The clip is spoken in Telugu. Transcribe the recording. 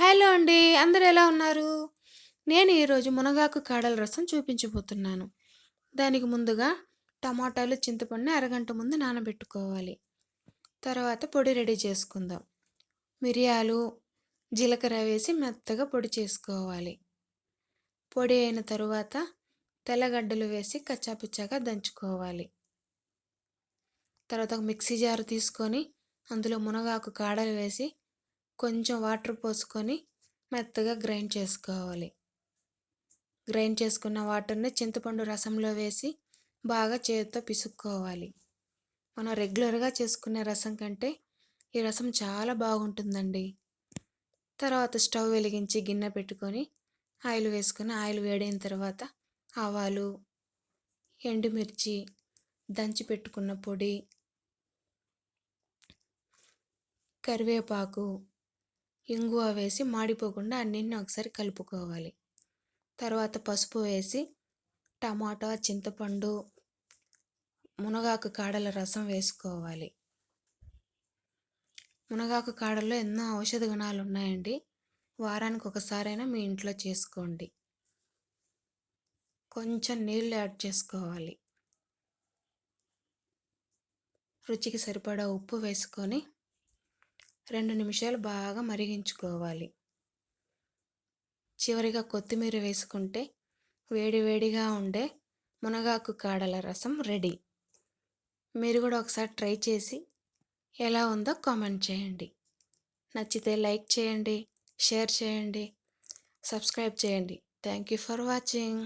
హలో అండి. అందరూ ఎలా ఉన్నారు? నేను ఈరోజు మునగాకు కాడల రసం చూపించబోతున్నాను. దానికి ముందుగా టమాటాలు, చింతపండుని అరగంట ముందు నానబెట్టుకోవాలి. తర్వాత పొడి రెడీ చేసుకుందాం. మిరియాలు, జీలకర్ర వేసి మెత్తగా పొడి చేసుకోవాలి. పొడి అయిన తరువాత తెల్లగడ్డలు వేసి కచ్చాపిచ్చాగా దంచుకోవాలి. తర్వాత ఒక మిక్సీ జార్ తీసుకొని అందులో మునగాకు కాడలు వేసి కొంచెం వాటర్ పోసుకొని మెత్తగా గ్రైండ్ చేసుకోవాలి. గ్రైండ్ చేసుకున్న వాటర్ని చింతపండు రసంలో వేసి బాగా చేతితో పిసుక్కోవాలి. మనం రెగ్యులర్గా చేసుకునే రసం కంటే ఈ రసం చాలా బాగుంటుందండి. తర్వాత స్టవ్ వెలిగించి గిన్నె పెట్టుకొని ఆయిల్ వేసుకొని ఆయిల్ వేడైన తర్వాత ఆవాలు, ఎండుమిర్చి, దంచి పెట్టుకున్న పొడి, కరివేపాకు, ఇంగువ వేసి మాడిపోకుండా అన్నింటిని ఒకసారి కలుపుకోవాలి. తర్వాత పసుపు వేసి టమాటా, చింతపండు, మునగాకు కాడల రసం వేసుకోవాలి. మునగాకు కాడల్లో ఎన్నో ఔషధ గుణాలు ఉన్నాయండి. వారానికి ఒకసారైనా మీ ఇంట్లో చేసుకోండి. కొంచెం నీళ్ళు యాడ్ చేసుకోవాలి. రుచికి సరిపడా ఉప్పు వేసుకొని 2 నిమిషాలు బాగా మరిగించుకోవాలి. చివరిగా కొత్తిమీర వేసుకుంటే వేడివేడిగా ఉండే మునగాకు కాడల రసం రెడీ. మీరు కూడా ఒకసారి ట్రై చేసి ఎలా ఉందో కామెంట్ చేయండి. నచ్చితే లైక్ చేయండి, షేర్ చేయండి, సబ్స్క్రైబ్ చేయండి. Thank you for watching.